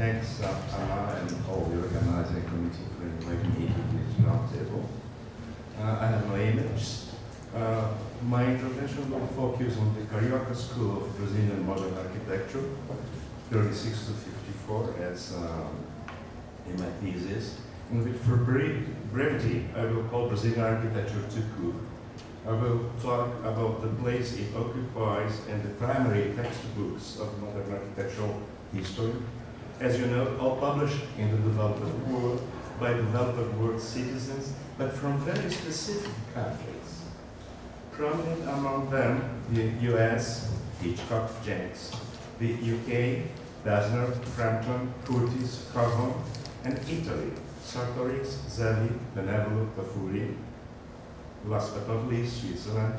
Thanks, Anna, and all the organizing committee for inviting me to this roundtable. I have no image. My intervention will focus on the Carioca School of Brazilian Modern Architecture, 36 to 54, as in my thesis, in which for brevity I will call Brazilian architecture Tucu. I will talk about the place it occupies and the primary textbooks of modern architectural history. As you know, all published in the developed world by developed world citizens, but from very specific countries. Prominent among them, the US, Hitchcock, Jenks, the UK, Basner, Frampton, Curtis, Gauvin, and Italy, Sartorius, Zavi, Benevolo, Tafuri, last but not least, Switzerland,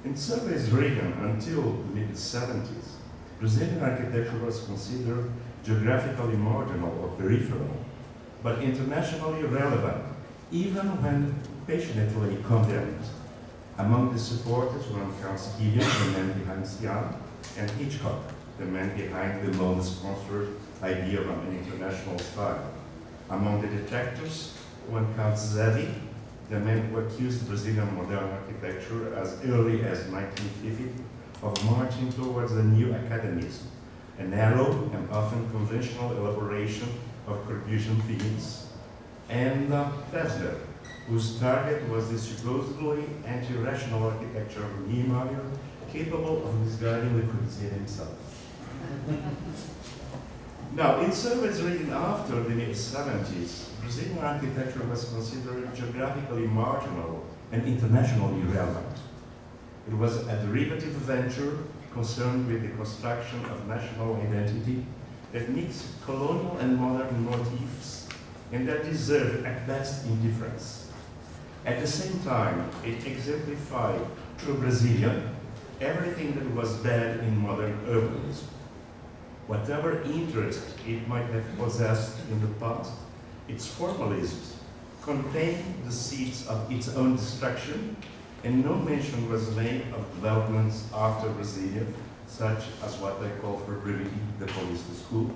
in surveys written until the mid-70s, Brazilian architecture was considered geographically marginal or peripheral, but internationally relevant, even when passionately condemned. Among the supporters, one counts Gideon, the man behind Siam, and Hitchcock, the man behind the Mona-sponsored idea of an international style. Among the detractors, one counts Zavi, the man who accused Brazilian modern architecture as early as 1950 of marching towards a new academism, a narrow and often conventional elaboration of Corbusian themes, and Basner, whose target was the supposedly anti-rational architecture of Niemeyer, capable of misguiding Le Corbusier himself. Now, in surveys written after the mid-70s, Brazilian architecture was considered geographically marginal and internationally relevant. It was a derivative venture concerned with the construction of national identity that mixed colonial and modern motifs and that deserved at best indifference. At the same time, it exemplified, through Brazilian, everything that was bad in modern urbanism. Whatever interest it might have possessed in the past, its formalisms contained the seeds of its own destruction, and no mention was made of developments after Brasilia, such as what I call for brevity the Paulista School.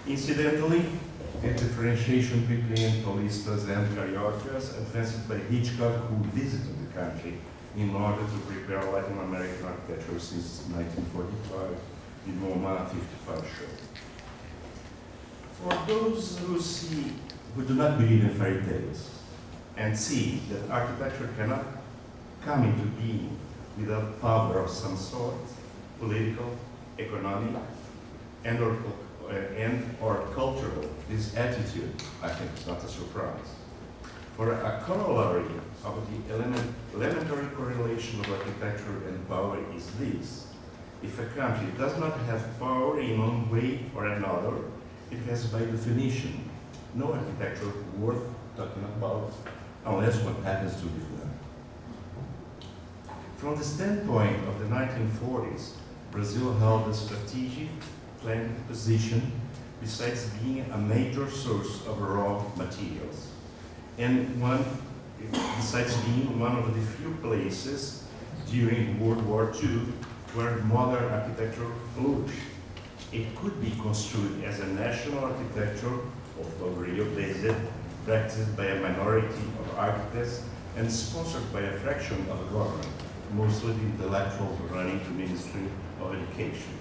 Incidentally, the differentiation between Paulistas and Cariocas advanced by Hitchcock, who visited the country in order to prepare Latin American architecture since 1945, the MoMA 55 show. For those who do not believe in fairy tales and see that architecture cannot come into being without power of some sort, political, economic, and or cultural, this attitude, I think, is not a surprise. For a corollary of the elementary correlation of architecture and power is this: if a country does not have power in one way or another, it has by definition no architecture worth talking about unless what happens to be done. From the standpoint of the 1940s, Brazil held a strategic planning position besides being a major source of raw materials, and besides being one of the few places during World War II where modern architecture flourished. It could be construed as a national architecture, although Rio-based, practiced by a minority of architects and sponsored by a fraction of the government, mostly the intellectuals running the Ministry of Education.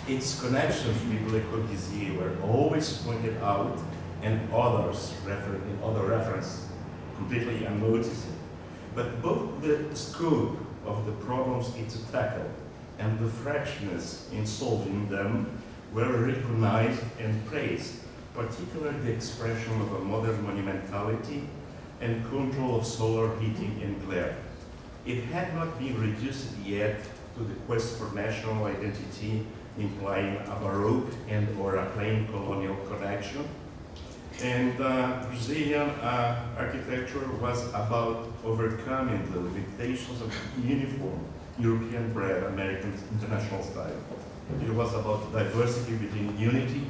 Its connections with Le Corbusier were always pointed out, and others in other references completely unnoticed. But both the scope of the problems it tackled and the freshness in solving them were recognized and praised, particularly the expression of a modern monumentality and control of solar heating and glare. It had not been reduced yet to the quest for national identity, implying a Baroque and or a plain colonial connection. And Brazilian architecture was about overcoming the limitations of uniform European-bred American international style. It was about diversity within unity.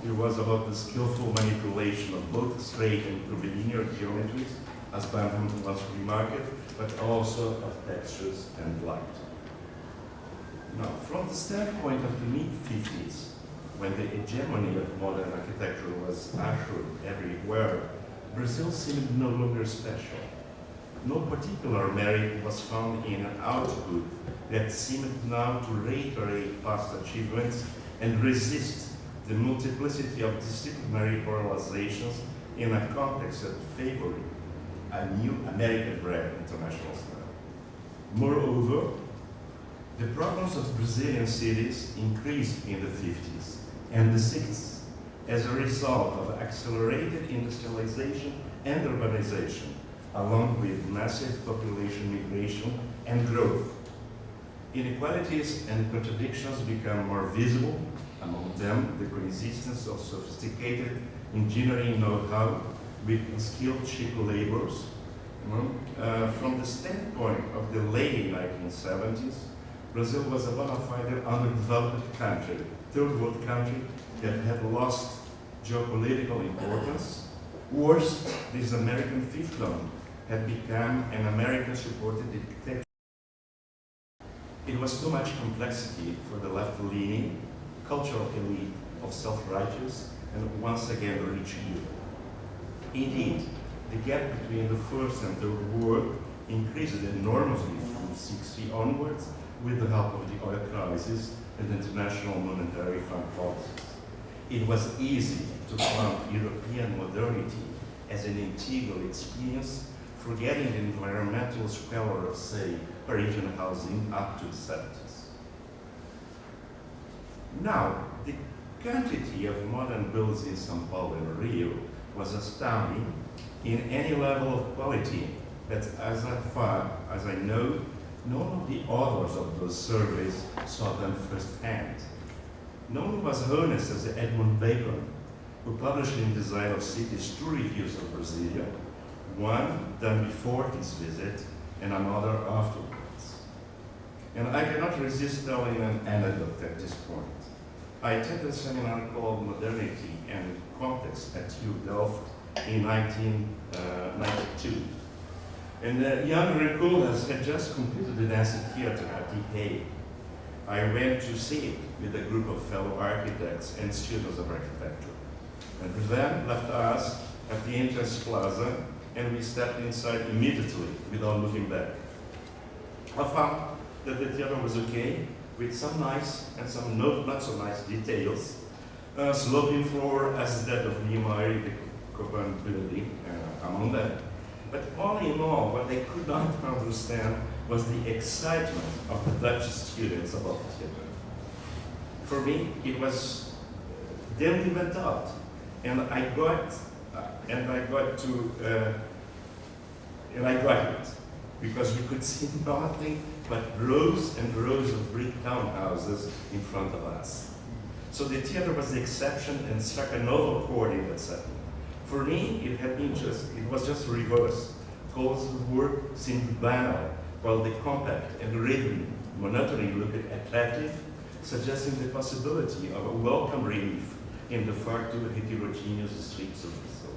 It was about the skillful manipulation of both straight and curvilinear geometries, as Gauvin once remarked, but also of textures and light. Now, from the standpoint of the mid-50s, when the hegemony of modern architecture was ushered everywhere, Brazil seemed no longer special. No particular merit was found in an output that seemed now to reiterate past achievements and resist the multiplicity of disciplinary pluralizations in a context that favored a new American-bred international style. Moreover, the problems of Brazilian cities increased in the 50s and the 60s as a result of accelerated industrialization and urbanization, along with massive population migration and growth. Inequalities and contradictions become more visible, among them the coexistence of sophisticated engineering know-how with skilled cheap laborers. From the standpoint of the late 1970s, Brazil was a bona fide underdeveloped country, third world country that had lost geopolitical importance. Worse, this American fiefdom had become an American-supported dictatorship. It was too much complexity for the left-leaning cultural elite of self-righteous and once again rich Europe. Indeed, the gap between the first and third world increased enormously from 60 onwards with the help of the oil crisis and international monetary fund policies. It was easy to fund European modernity as an integral experience, forgetting the environmental squalor of, say, Parisian housing up to the 70s. Now, the quantity of modern buildings in São Paulo and Rio was astounding in any level of quality, but as far as I know, none of the authors of those surveys saw them firsthand. No one was honest as Edmund Bacon, who published in Design of Cities 2 reviews of Brasilia, one done before his visit and another afterwards. And I cannot resist telling an anecdote at this point. I attended a seminar called Modernity and Context at TU Delft in 1992. And young Ricardo had just completed the dance theater at the Hague. I went to see it with a group of fellow architects and students of architecture. And then left us at the entrance plaza, and we stepped inside immediately without looking back. I found that the theater was okay, with some nice and some not so nice details. Sloping floor as that of Niemeyer, the Copan building, among them. But all in all, what they could not understand was the excitement of the Dutch students about the theater. For me, it was then we went out, and I got it because we could see nothing but rows and rows of brick townhouses in front of us. So the theater was the exception and struck a novel chord in that setting. For me, it was just reverse. Cole's work seemed banal, while the compact and rhythmic monotony looked attractive, suggesting the possibility of a welcome relief in the far too heterogeneous streets of Brazil.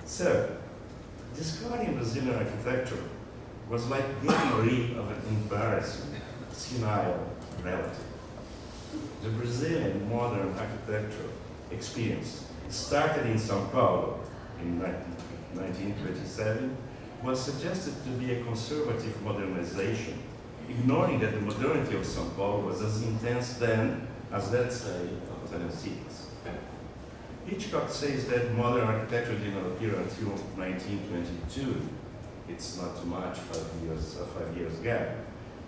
So, discarding Brazilian architecture was like getting rid of an embarrassing, senile relative. The Brazilian modern architecture experience started in São Paulo in 1927, was suggested to be a conservative modernization, ignoring that the modernity of São Paulo was as intense then as that, say, of Italian cities. Hitchcock says that modern architecture did not appear until 1922. It's not too much, 5 years gap.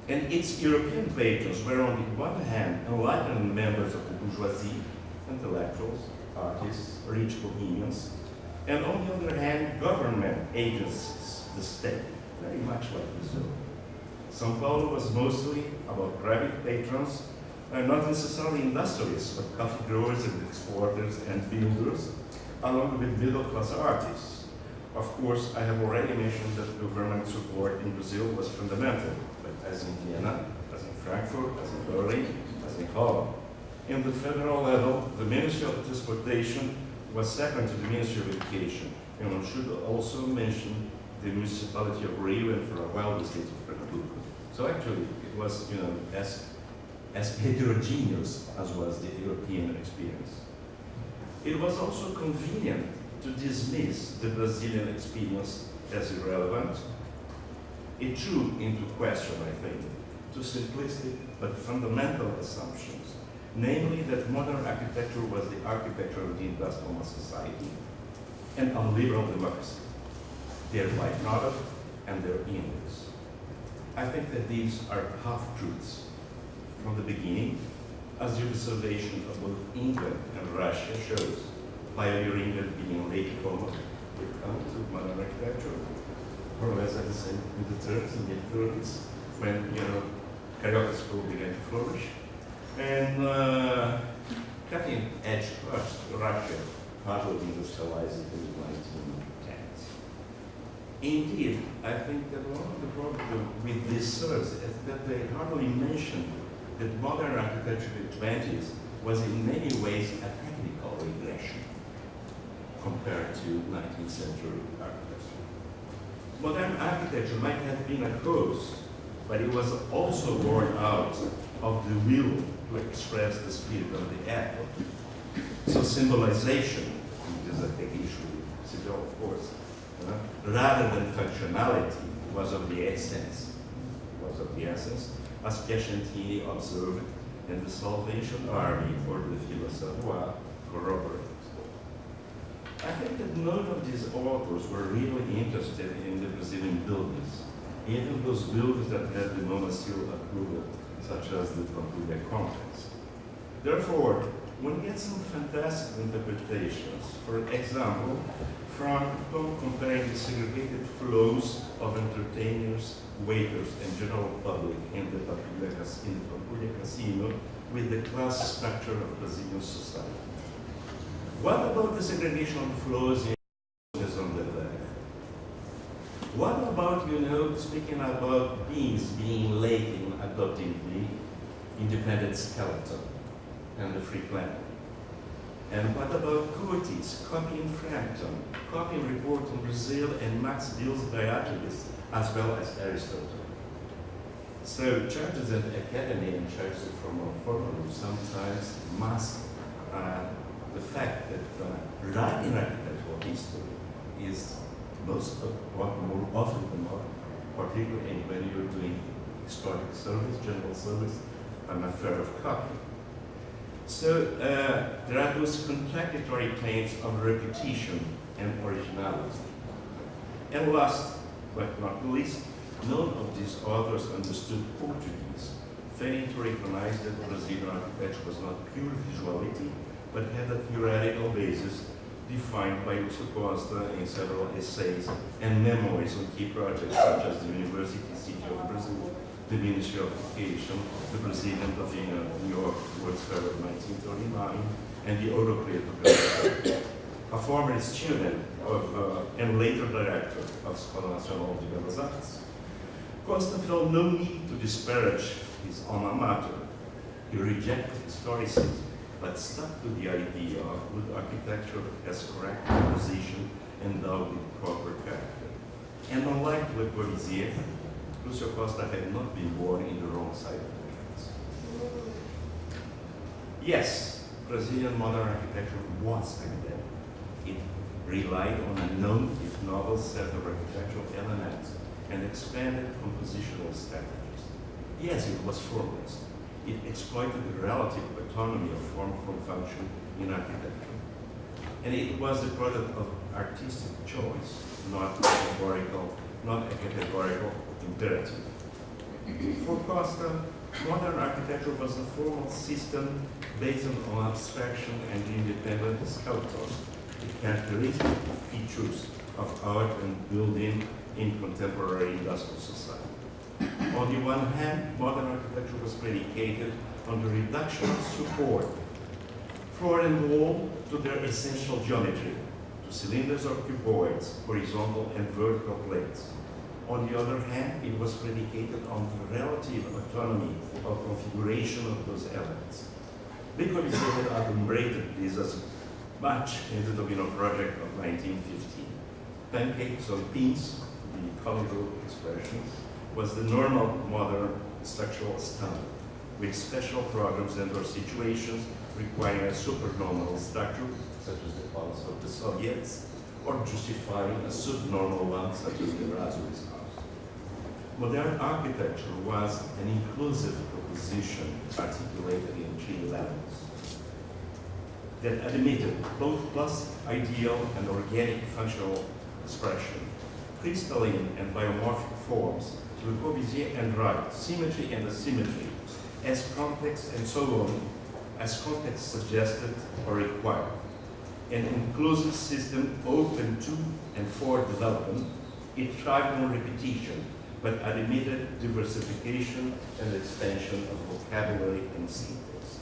And its European patrons were on the one hand enlightened members of the bourgeoisie, intellectuals, artists, rich bohemians, and on the other hand, government agencies, the state, very much like Brazil. São Paulo was mostly about private patrons, not necessarily industrialists, but coffee growers and exporters and builders, along with middle-class artists. Of course, I have already mentioned that government support in Brazil was fundamental, but as in Vienna, as in Frankfurt, as in Berlin, as in Holland. In the federal level, the Ministry of Transportation was second to the Ministry of Education, and one should also mention the municipality of Rio and for a while the state of Pernambuco. So actually, it was, as heterogeneous as was the European experience. It was also convenient to dismiss the Brazilian experience as irrelevant. It threw into question, I think, two simplistic but fundamental assumptions, namely that modern architecture was the architecture of the industrial society and of liberal democracy, their byproduct and their index. I think that these are half-truths from the beginning, as the observation of both England and Russia shows, pioneer England being late Comas with come to modern architecture, more or less at the same in the 30s and mid-30s, when Carioca school began to flourish, and cutting edge Russia hardly industrialized in the 1910s. Indeed, I think that one of the problems with this source is that they hardly mention that modern architecture in the 20s was in many ways a technical regression compared to 19th century architecture. Modern architecture might have been a cause, but it was also born out of the will to express the spirit of the epoch. So symbolization, which is a big issue with Civil, of course, rather than functionality, was of the essence, as Piacentini observed in The Salvation Army or the Villa Savoie corroborated. I think that none of these authors were really interested in the Brazilian buildings, even those buildings that had the non-seal approval, such as the Pampulha Conference. Therefore, one gets some fantastic interpretations. For example, from comparing the segregated flows of entertainers, waiters, and general public in the Pampulha Casino with the class structure of Brazilian society. What about the segregation of flows in on the left? What about, speaking about beings being late in adopting the independent skeleton and the free planet? And what about Curtis copying Frampton, copying Report on Brazil and Max Bill's Diogenes, as well as Aristotle? So churches and academy and churches from formal sometimes mask the fact that writing architectural history is more often than not, particularly when you're doing historic service, general service, an affair of copying. So there are those contradictory claims of repetition and originality. And last but not least, none of these authors understood Portuguese, failing to recognize that Brazilian architecture was not pure visuality, but had a theoretical basis defined by Lúcio Costa in several essays and memoirs on key projects such as the University City of Brazil, the Ministry of Education, the Brazilian Pavilion of New York towards February 1939, and the Ouro a former student of and later director of Escola Nacional de Belas Artes. Costa felt no need to disparage his alma mater. He rejected historicism, but stuck to the idea of good architecture as correct composition endowed with proper character. And unlike Le Corbusier, Lúcio Costa had not been born in the wrong side of the tracks. Yes, Brazilian modern architecture was academic. It relied on a known, if novel, set of architectural elements and expanded compositional strategies. Yes, it was formalist. It exploited the relative autonomy of form from function in architecture. And it was the product of artistic choice, not a categorical imperative. For Costa, modern architecture was a formal system based on abstraction and independent sculptors, the characteristic features of art and building in contemporary industrial society. On the one hand, modern architecture was predicated on the reduction of support, floor and wall, to their essential geometry, to cylinders or cuboids, horizontal and vertical plates. On the other hand, it was predicated on the relative autonomy of configuration of those elements. Le Corbusier had adumbrated this as much in the Domino project of 1915. Pancakes on pins, the colorful expression, was the normal modern structural standard, with special programs and/or situations requiring a supernormal structure, such as the palace of the Soviets, or justifying a subnormal one, such as the Erasmus House. Modern architecture was an inclusive proposition articulated in 3 levels that admitted both classic, ideal, and organic functional expression, crystalline and biomorphic forms, Le Corbusier and Wright, symmetry and asymmetry, as context and so on, as context suggested or required. An inclusive system open to and for development, it thrived on repetition, but admitted diversification and expansion of vocabulary and syntax.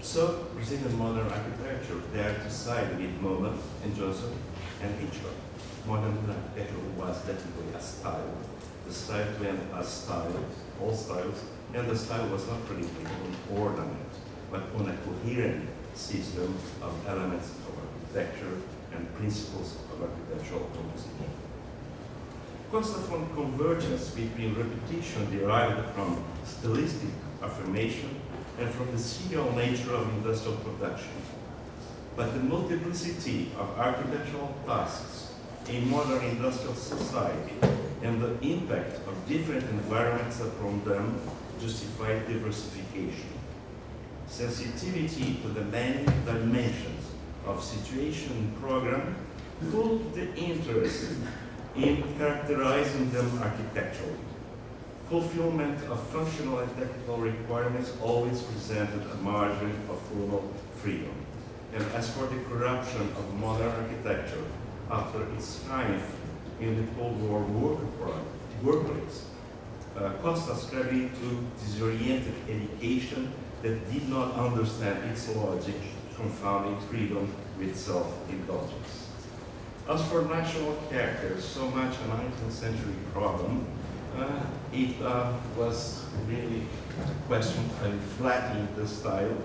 So, Brazilian modern architecture dared to side with Moman and Johnson and Hitchcock. Modern architecture was definitely a style. The style went as styles, all styles, and the style was not predicated on ornament, but on a coherent system of elements of architecture and principles of architectural composition. Constant convergence between repetition derived from stylistic affirmation and from the serial nature of industrial production. But the multiplicity of architectural tasks in modern industrial society and the impact of different environments upon them justify diversification. Sensitivity to the many dimensions of situation program pulled the interest in characterizing them architecturally. Fulfillment of functional and technical requirements always presented a margin of formal freedom. And as for the corruption of modern architecture after its triumph in the Cold War workplace, cost ascribing to disoriented education that did not understand its logic, confounding freedom with self-indulgence. As for national character, so much a 19th century problem, it was really a question of flattening the style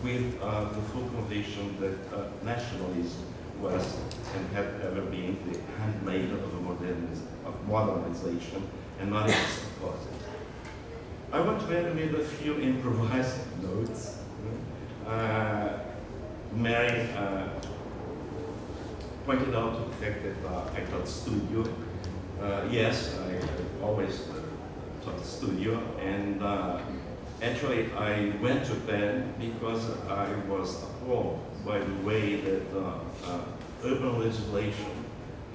with the full conviction that nationalism was and had ever been the handmaid of modernization and not its opposite. I want to end with a few improvised notes. Mary pointed out the fact that I taught studio. Yes, I always taught studio, and actually I went to Penn because I was appalled by the way that urban legislation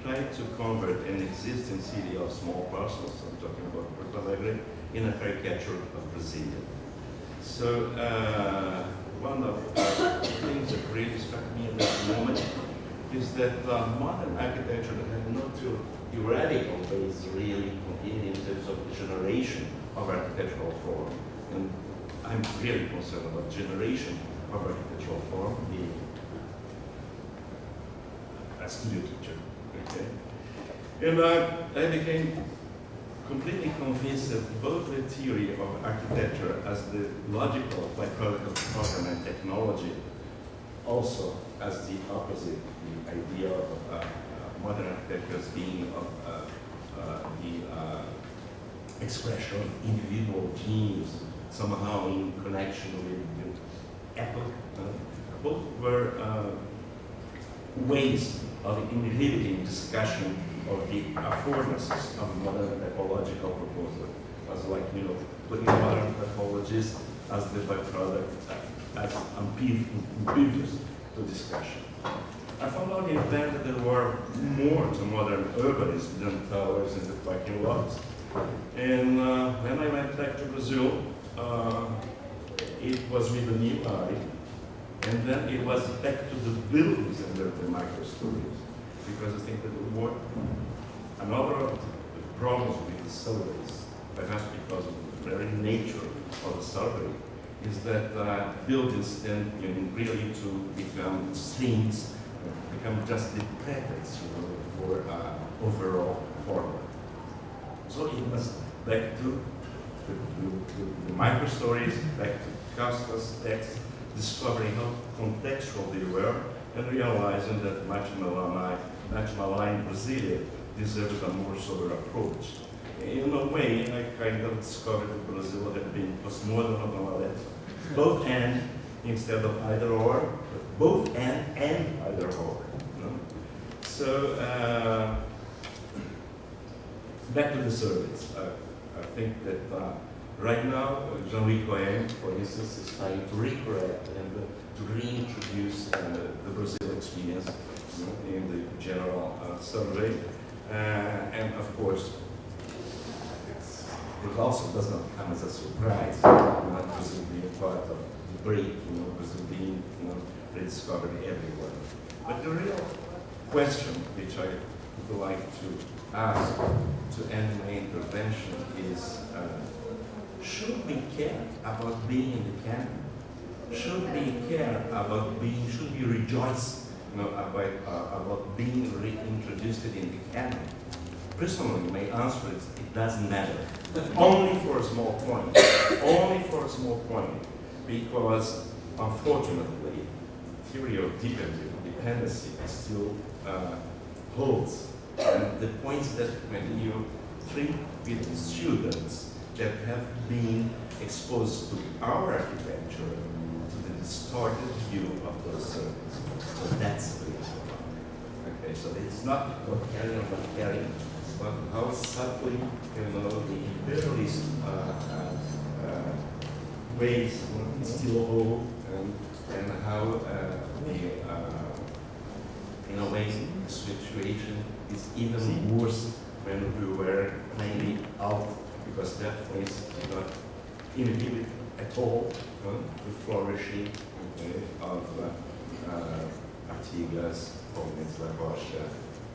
tried to convert an existing city of small parcels, I'm talking about Porto Alegre, in a caricature of Brasilia. So one of the things that really struck me at that moment is that modern architecture that had no theoretical base really convenient in terms of the generation of architectural form. And I'm really concerned about generation of architectural form, being a studio teacher. Okay? And I became completely convinced that both the theory of architecture as the logical byproduct of program and technology, also as the opposite, the idea of modern architecture as being of the expression of individual genius, somehow in connection with epoch. Both were ways of inhibiting discussion of the affordances of modern typological proposal, as like, putting modern typologies as the byproduct, as impervious to discussion. I found out in Penn that there were more to modern urbanism than towers and the parking lots. And when I went back to Brazil, it was with a new eye, and then it was back to the buildings and the micro-studios, because I think that another of the problems with the surveys, perhaps because of the very nature of the survey, is that buildings tend really to become streams, become just the pretext for overall form. So it was back to the micro-stories, back to Costa's text, discovering how contextual they were, and realizing that much malign Brasilia deserves a more sober approach. in a way, I kind of discovered that Brazil was more than uma letra. Both and instead of either or, but both and either or. You know? So, back to the surveys. I think that right now, Jorge Correia, for instance, is trying to recreate and to reintroduce the Brazil experience, you know, in the general survey. And of course, it also does not come as a surprise, not Brazil being part of the break, you know, Brazil being, you know, rediscovered everywhere. But the real question which I would like to ask to end my intervention is, should we care about being in the canon? Should we care about being, should we rejoice, you know, about being reintroduced in the canon? Personally, my answer is it doesn't matter. Only for a small point. Only for a small point. Because, unfortunately, theory of dependency still holds. And the point is that when you treat with students that have been exposed to our architecture, to the distorted view of those circles. So that's the reason why. Okay, so it's not about caring or not caring, but how subtly, you know, the imperialist ways, you know, still hold, and how in a way the situation is even worse when we were playing it out, because that place did not inhibit at all the flourishing, okay, of Artigas, Comas, La Rocha,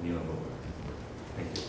Nina. Thank you.